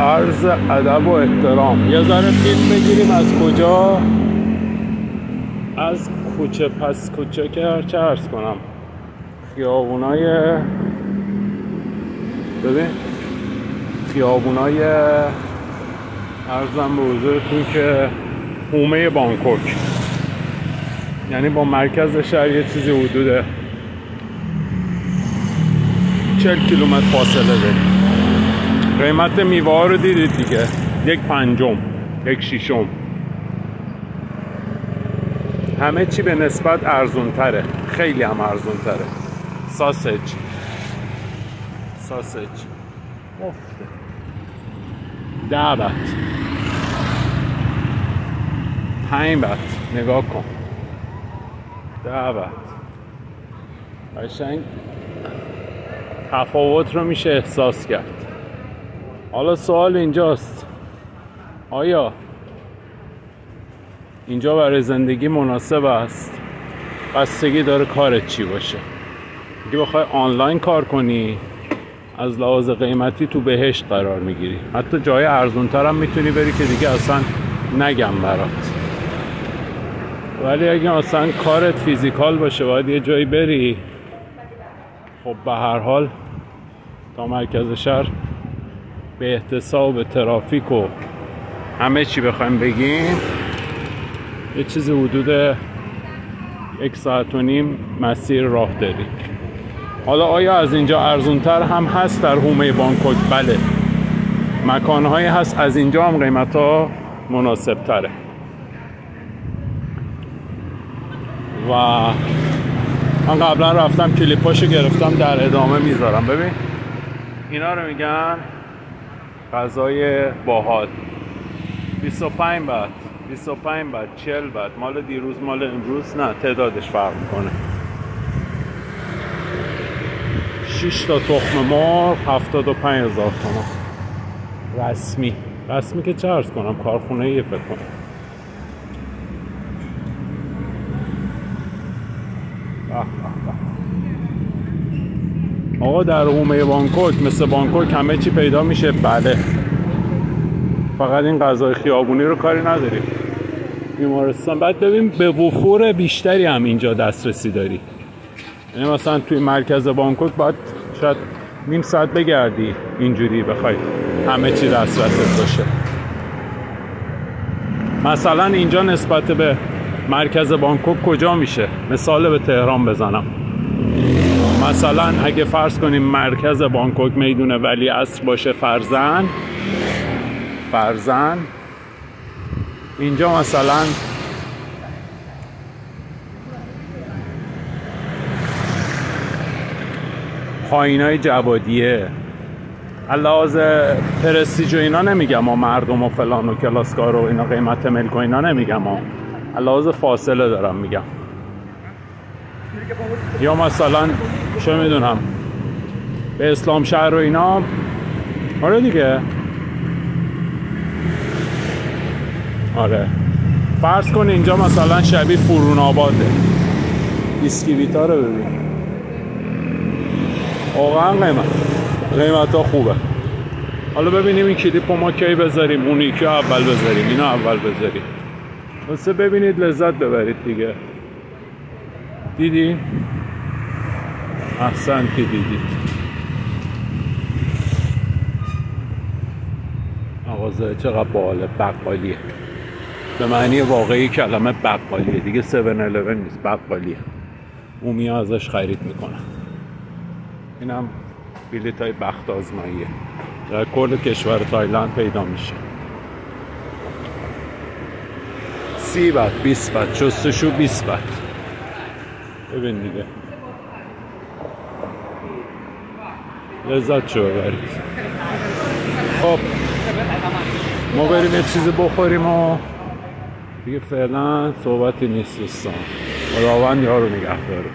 عرض ادب و احترام. یه ذره فیلم بگیریم از کجا؟ از کوچه پس کوچه که چه عرض کنم، خیابونای ببین خیابونای عرضم به حضورتون که حومه بانکوک، یعنی با مرکز شهر یه چیزی حدود 40 کیلومتر فاصله داریم. قیمت میوه ها رو دیدید دیگه، 1/5 1/6. همه چی به نسبت ارزون تره، خیلی هم ارزون تره. ساسج مفته 10 بات 5 بات. نگاه کن 10 بات. قشنگ تفاوت رو میشه احساس کرد. حالا سوال اینجاست، آیا اینجا برای زندگی مناسب است؟ بستگی داره کارت چی باشه. اگه بخوای آنلاین کار کنی از لحاظ قیمتی تو بهشت قرار میگیری، حتی جای ارزونتر هم میتونی بری که دیگه اصلا نگم برات. ولی اگه اصلا کارت فیزیکال باشه باید یه جایی بری، خب به هر حال تا مرکز شهر به احتساب ترافیک و همه چی بخوایم بگیم یه چیزی حدود 1.5 ساعت مسیر راه داری. حالا آیا از اینجا ارزونتر هم هست در حومه بانکوک؟ بله، مکانهایی هست از اینجا هم قیمت ها مناسب تره. و من قبلا رفتم کلیپاشو گرفتم، در ادامه میذارم. ببین اینا رو میگن غذای باحال. 25 بات 25 بات 40 بات. مال دیروز مال امروز نه، تعدادش فرق میکنه. 6 تا تخم مرغ 75,000 تومان. رسمی که چه عرض کنم، کارخونه یه فکر کنم. آقا در حومه بانکوک مثل بانکوک همه چی پیدا میشه؟ بله، فقط این غذای خیابونی رو کاری نداریم. بیمارستان بعد ببین به وفور بیشتری هم اینجا دسترسی داری. یعنی مثلا توی مرکز بانکوک باید شاید نیم ساعت بگردی اینجوری بخوای همه چی دسترست باشه. مثلا اینجا نسبت به مرکز بانکوک کجا میشه؟ مثال به تهران بزنم. مثلا اگه فرض کنیم مرکز بانکوک میدون ولیعصر باشه فرزن اینجا مثلا پایینای جوادیه. علاوه پرستیج و اینا نمیگم، ما مردم و فلان و کلاسکار و اینا قیمت ملک و اینا نمیگم، علاوه فاصله دارم میگم. یا مثلا چه میدونم به اسلام شهر و اینا. آره دیگه، آره فرض کن اینجا مثلا شبیه فرون آباده. بیسکویتا رو ببین، واقعا قیمت ها خوبه. حالا ببینیم این کلیپ ما کی بذاریم، اون یکی اول بذاریم، اینا اول بذاریم، واسه ببینید لذت ببرید دیگه. دیدین؟ احسن که دیدید. مغازه چقدر باحاله، بقالیه به معنی واقعی کلمه، بقالیه دیگه، 7-11 نیست، بقالیه. اومیا ازش خرید میکنن. اینم بلیط های بخت آزماییه، در کل کشور تایلند پیدا میشه. 30 بات 20 بات، شستشو 20 بات. ببین دیگه لذت شو ببرید. خب ما بریم یه چیزی بخوریم و دیگه فعلا صحبتی نیست دوستان. خداوند یارو نگه داره.